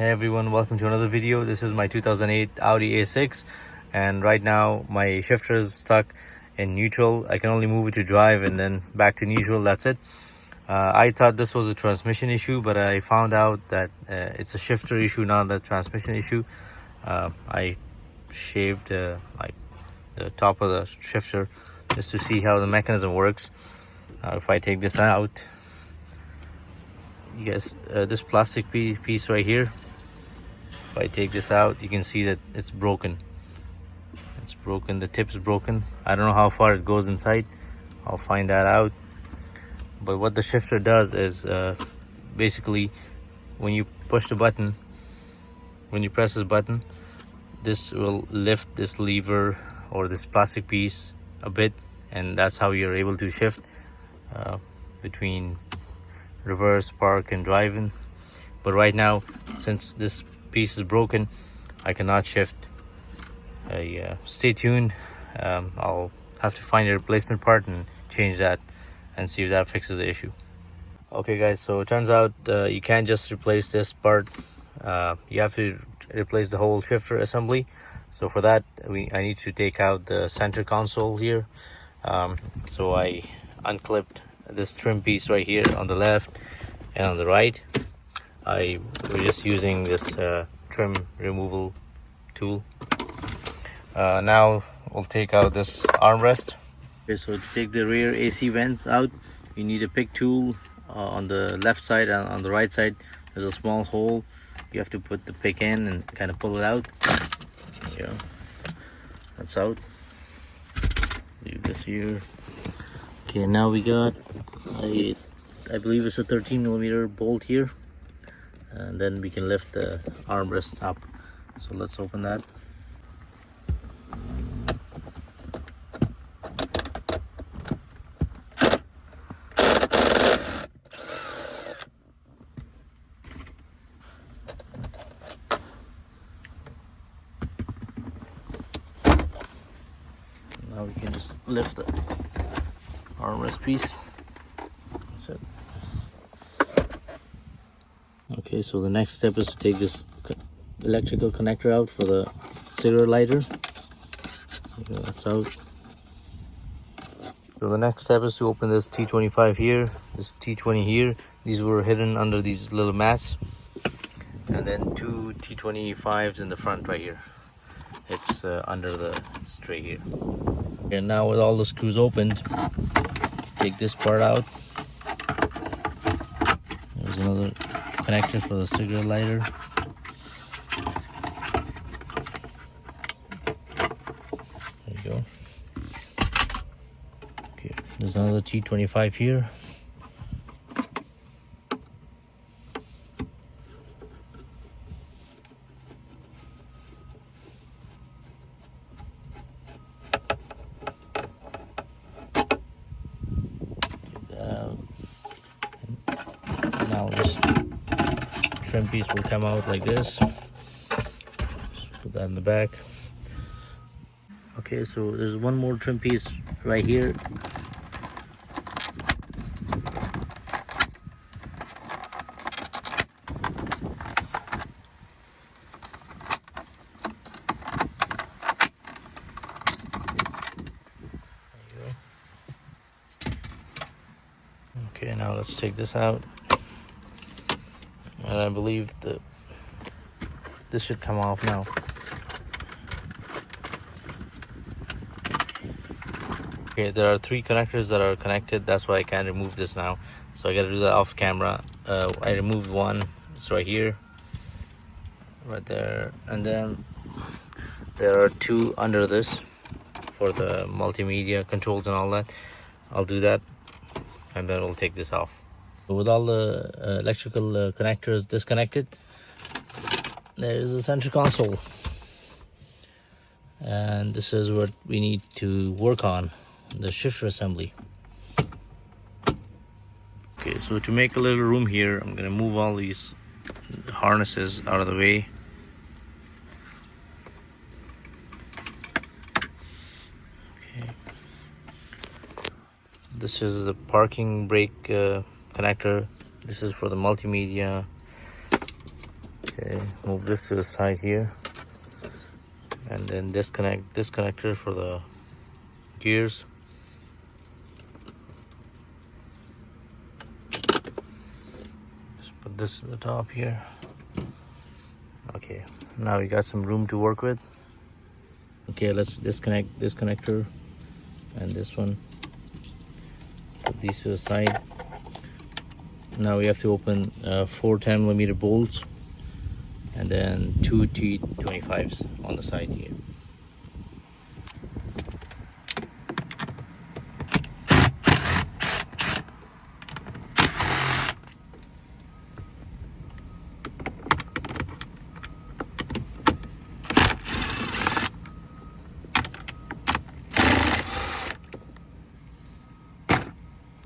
Hey everyone, welcome to another video. This is my 2008 Audi A6 and right now my shifter is stuck in neutral. I can only move it to drive and then back to neutral, that's it. I thought this was a transmission issue, but I found out that it's a shifter issue, not a transmission issue. I shaved like the top of the shifter just to see how the mechanism works. If I take this out, you guys, this plastic piece right here, if I take this out, you can see that it's broken. It's broken, the tip's broken. I don't know how far it goes inside. I'll find that out. But what the shifter does is basically when you push the button, when you press this button, this will lift this lever or this plastic piece a bit, and that's how you're able to shift between reverse, park and driving. But right now, since this piece is broken, I cannot shift. Stay tuned. I'll have to find a replacement part and change that and see if that fixes the issue. Okay guys, so it turns out you can't just replace this part. You have to replace the whole shifter assembly. So for that, I need to take out the center console here. So I unclipped this trim piece right here on the left and on the right. We're just using this trim removal tool. Now we'll take out this armrest. Okay, so to take the rear AC vents out, you need a pick tool. On the left side and on the right side there's a small hole. You have to put the pick in and kind of pull it out. Yeah, that's out. Leave this here. Okay, now we got I believe it's a 13mm bolt here, and then we can lift the armrest up. So let's open that. Now we can just lift the armrest piece. That's it. Okay, so the next step is to take this electrical connector out for the cigarette lighter. Okay, that's out. So the next step is to open this T25 here, this T20 here. These were hidden under these little mats. And then two T25s in the front right here. It's under the tray here. And now with all the screws opened, take this part out. There's another connector for the cigarette lighter. There you go. Okay, there's another T25 here. Now this trim piece will come out like this. Just put that in the back. Okay, so there's one more trim piece right here. There you go. Okay, now let's take this out. And I believe that this should come off now. Okay, there are three connectors that are connected. That's why I can't remove this now. So I gotta do that off camera. I removed one. It's right here, right there, and then there are two under this for the multimedia controls and all that. I'll do that, and then we'll take this off. With all the electrical connectors disconnected, there is a center console, and this is what we need to work on, the shifter assembly. Okay, so to make a little room here, I'm going to move all these harnesses out of the way. Okay. This is the parking brake connector. This is for the multimedia. Okay, move this to the side here, and then disconnect this connector for the gears. Just put this to the top here. Okay, now we got some room to work with. Okay, let's disconnect this connector and this one. Put these to the side. Now we have to open 4 10mm bolts and then 2 T25s on the side here.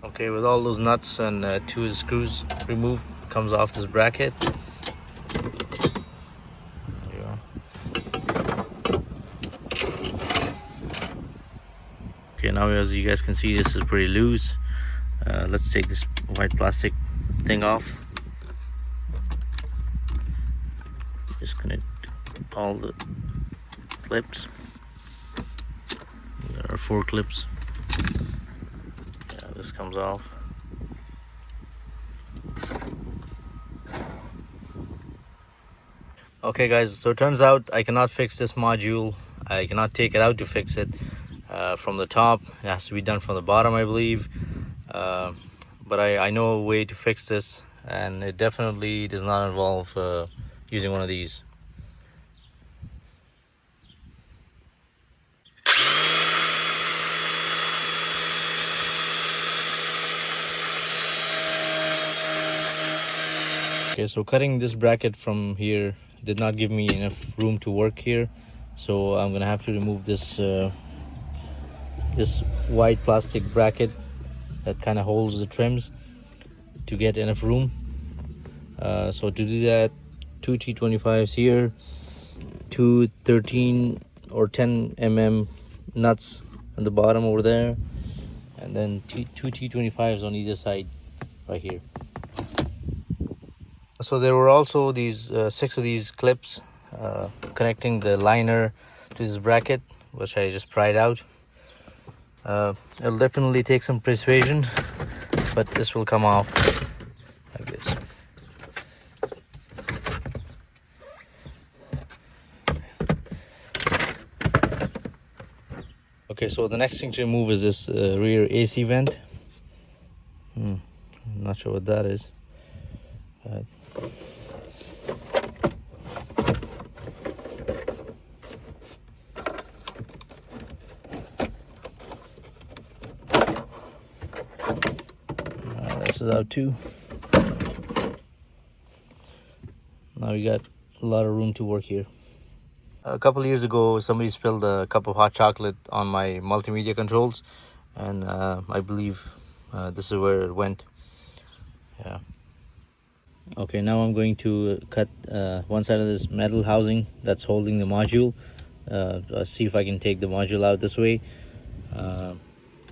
Okay, with all those nuts and 2 screws removed, comes off this bracket. There you go. Okay, now as you guys can see, this is pretty loose. Let's take this white plastic thing off. Disconnect all the clips. There are 4 clips. This comes off. Okay guys, so it turns out I cannot fix this module. I cannot take it out to fix it from the top. It has to be done from the bottom, I believe. But I know a way to fix this, and it definitely does not involve using one of these. Okay, so cutting this bracket from here did not give me enough room to work here, so I'm gonna have to remove this this white plastic bracket that kind of holds the trims to get enough room. So to do that, 2 T25s here, 2 13 or 10 mm nuts on the bottom over there, and then 2 T25s on either side right here. So there were also these 6 of these clips connecting the liner to this bracket, which I just pried out. It'll definitely take some persuasion, but this will come off like this. Okay, so the next thing to remove is this rear AC vent. I'm not sure what that is. This is out too. Now we got a lot of room to work here. A couple of years ago, somebody spilled a cup of hot chocolate on my multimedia controls, and I believe this is where it went. Yeah. Okay, now I'm going to cut one side of this metal housing that's holding the module. See if I can take the module out this way. I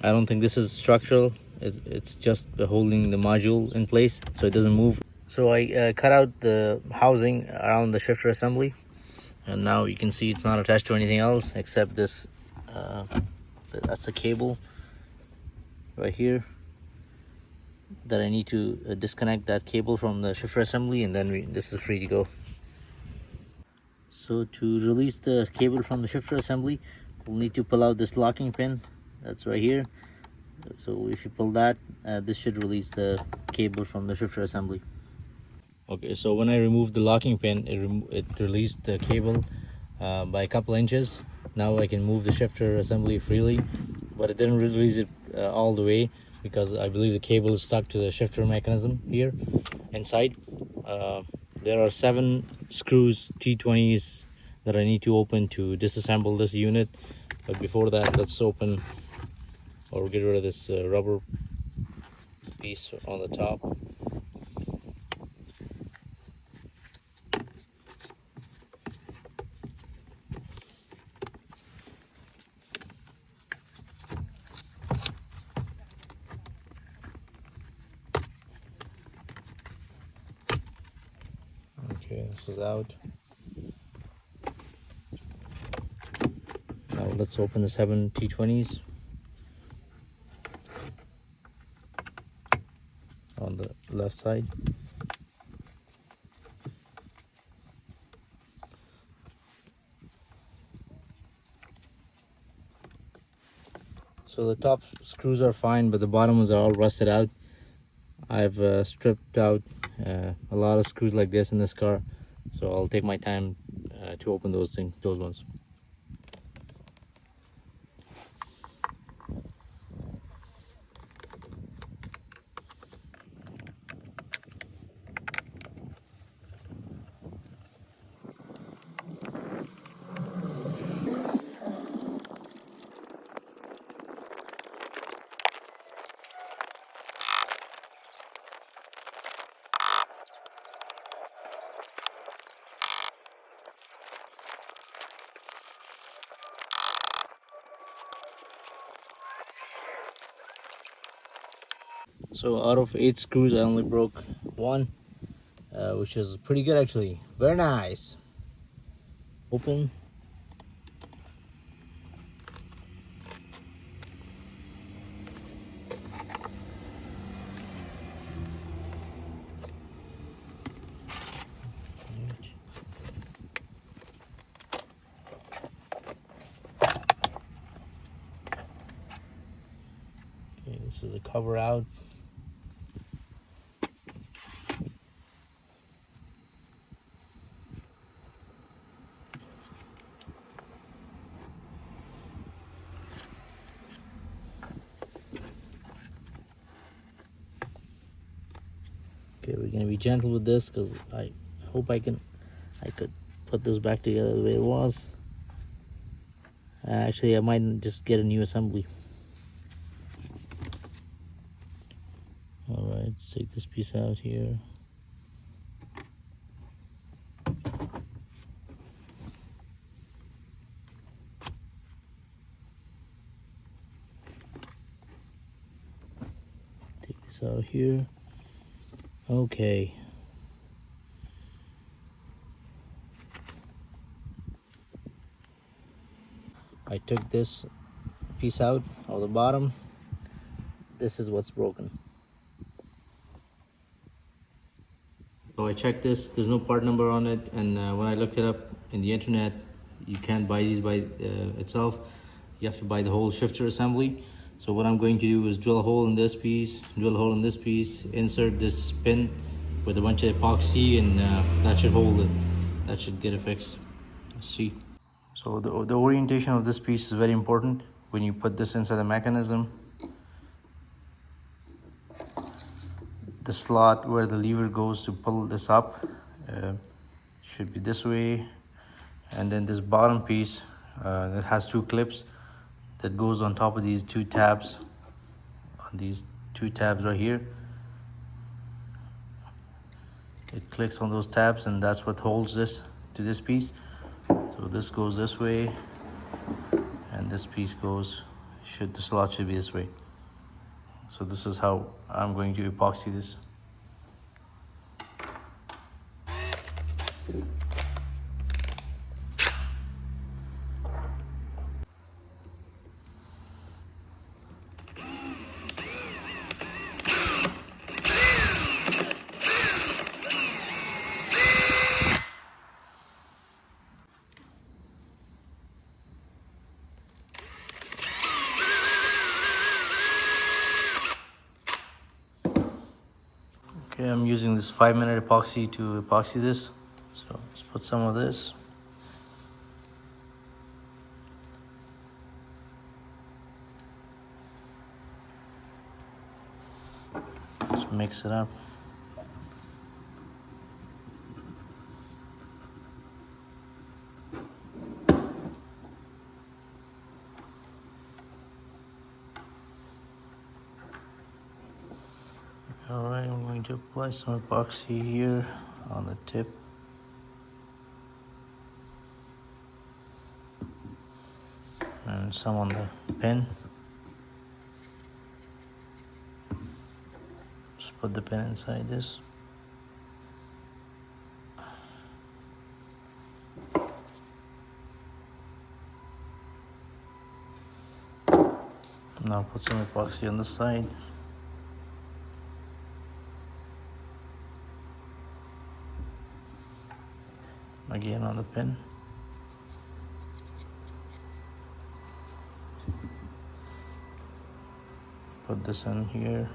don't think this is structural. It's just holding the module in place so it doesn't move. So I cut out the housing around the shifter assembly, and now you can see it's not attached to anything else except this. That's the cable right here that I need to disconnect that cable from the shifter assembly, and then this is free to go. So to release the cable from the shifter assembly, we'll need to pull out this locking pin that's right here. So if you pull that, this should release the cable from the shifter assembly. Okay, so when I removed the locking pin, it released the cable by a couple inches. Now I can move the shifter assembly freely, but it didn't release it all the way because I believe the cable is stuck to the shifter mechanism here inside. There are 7 screws, T20s, that I need to open to disassemble this unit. But before that, let's open or get rid of this rubber piece on the top. Okay, box is out. Now let's open the 7 T20s on the left side. So the top screws are fine, but the bottom ones are all rusted out. I've stripped out a lot of screws like this in this car, so I'll take my time to open those ones. So out of 8 screws, I only broke 1, which is pretty good actually. Very nice. Open. Okay, this is the cover out. Okay, we're gonna be gentle with this because I hope I could put this back together the way it was. Actually, I might just get a new assembly. All right, let's take this piece out here. Take this out here. Okay. I took this piece out of the bottom. This is what's broken. So I checked this, there's no part number on it, and when I looked it up in the internet, you can't buy these by itself. You have to buy the whole shifter assembly. So what I'm going to do is drill a hole in this piece, drill a hole in this piece, insert this pin with a bunch of epoxy, and that should hold it. That should get it fixed. Let's see. So the orientation of this piece is very important when you put this inside the mechanism. The slot where the lever goes to pull this up should be this way, and then this bottom piece that has 2 clips that goes on top of these 2 tabs, on these 2 tabs right here. It clicks on those tabs, and that's what holds this to this piece. So this goes this way, and this piece goes, the slot should be this way. So this is how I'm going to epoxy this. Okay, I'm using this 5-minute epoxy to epoxy this. So let's put some of this. Just mix it up. Alright, I'm going to apply some epoxy here on the tip. And some on the pin. Just put the pin inside this. Now put some epoxy on this side. Again on the pin. Put this in here.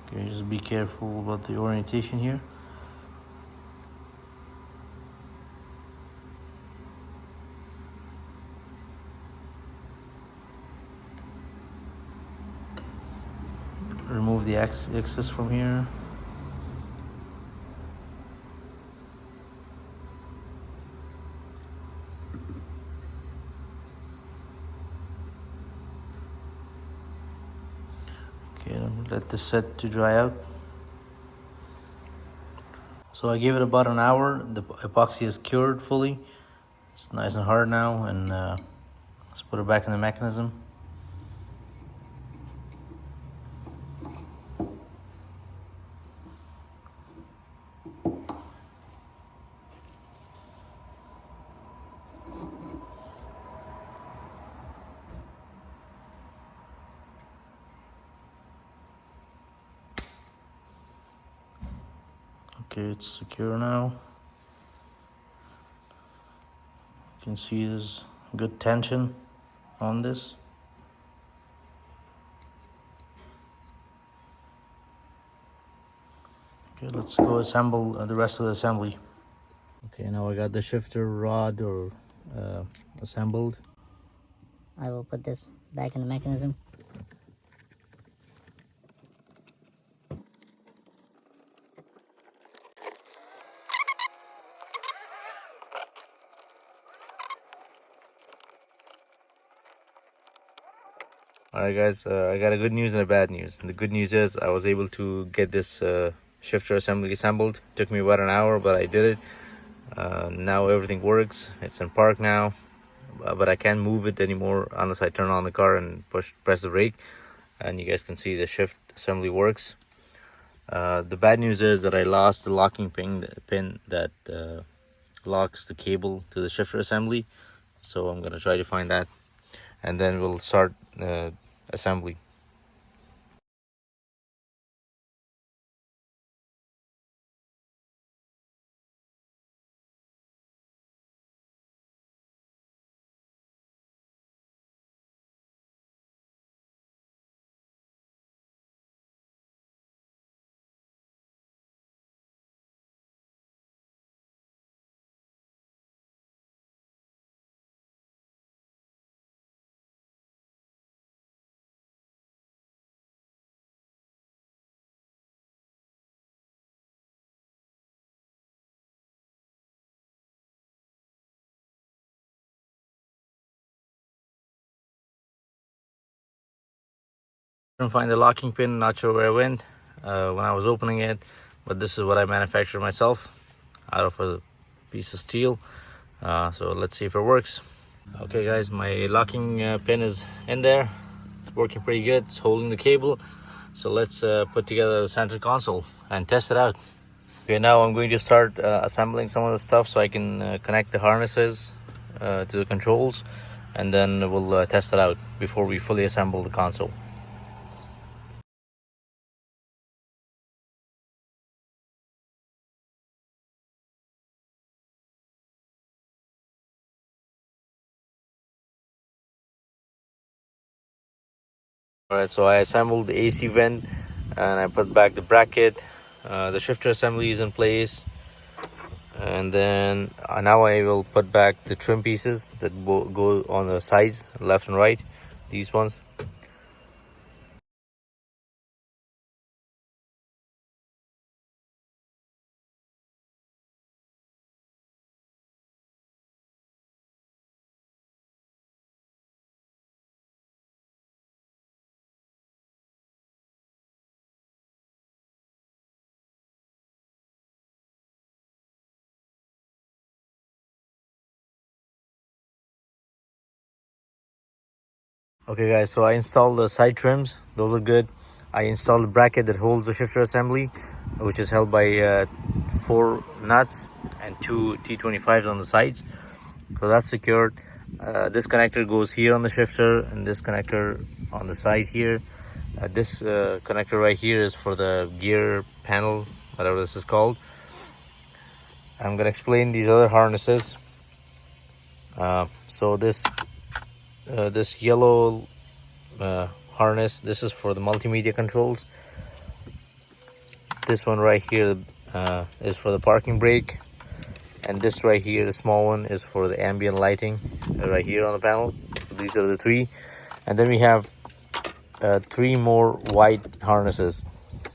Okay, just be careful about the orientation here. Remove the excess from here. Okay, let this set to dry out. So I gave it about an hour. The epoxy is cured fully. It's nice and hard now, and let's put it back in the mechanism. Okay, it's secure now. You can see there's good tension on this. Okay, let's go assemble the rest of the assembly. Okay, now I got the shifter rod assembled. I will put this back in the mechanism. Alright guys, I got a good news and a bad news. And the good news is I was able to get this shifter assembly assembled. It took me about an hour, but I did it. Now everything works. It's in park now, but I can't move it anymore unless I turn on the car and press the brake. And you guys can see the shift assembly works. The bad news is that I lost the locking pin that locks the cable to the shifter assembly. So I'm gonna try to find that, and then we'll start assembly. Couldn't find the locking pin, not sure where it went when I was opening it, but this is what I manufactured myself out of a piece of steel. So let's see if it works. Okay guys, my locking pin is in there. It's working pretty good. It's holding the cable. So let's put together the center console and test it out. Okay, now I'm going to start assembling some of the stuff so I can connect the harnesses to the controls, and then we'll test it out before we fully assemble the console. Alright, so I assembled the AC vent and I put back the bracket. The shifter assembly is in place, and then now I will put back the trim pieces that go on the sides, left and right, these ones. Okay guys, so I installed the side trims. Those are good. I installed the bracket that holds the shifter assembly, which is held by 4 nuts and 2 T25s on the sides, so that's secured. This connector goes here on the shifter, and this connector on the side here. This connector right here is for the gear panel, whatever this is called. I'm gonna explain these other harnesses. So this yellow harness, this is for the multimedia controls. This one right here is for the parking brake, and this right here, the small one, is for the ambient lighting right here on the panel. So these are the three, and then we have 3 more white harnesses.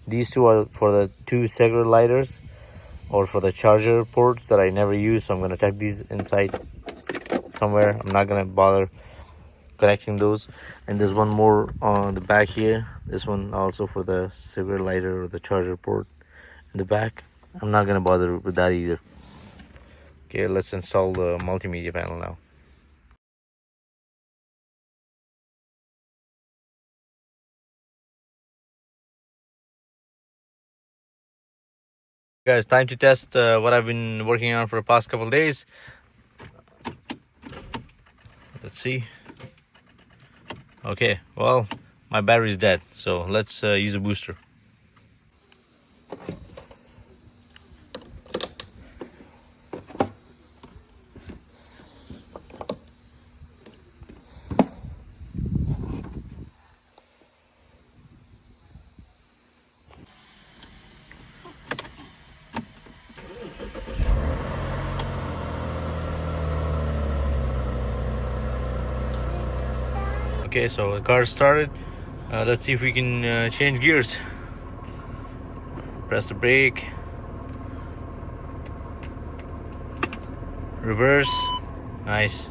These 2 are for the 2 cigarette lighters or for the charger ports that I never use, so I'm going to tuck these inside somewhere. I'm not going to bother connecting those. And there's one more on the back here, this one also for the cigarette lighter or the charger port in the back. I'm not going to bother with that either. Okay, let's install the multimedia panel now. Guys, time to test what I've been working on for the past couple of days. Let's see. Okay, well, my battery's dead, so let's use a booster. Okay, so the car started. Let's see if we can change gears. Press the brake. Reverse. Nice.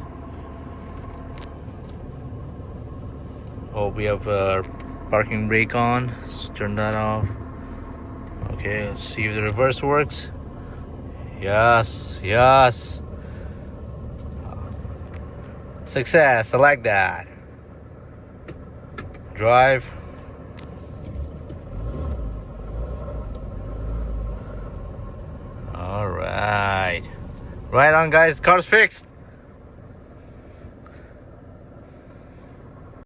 Oh, we have parking brake on. Let's turn that off. Okay, let's see if the reverse works. Yes, yes. Success, I like that. Drive. All right. Right on, guys. Car's fixed.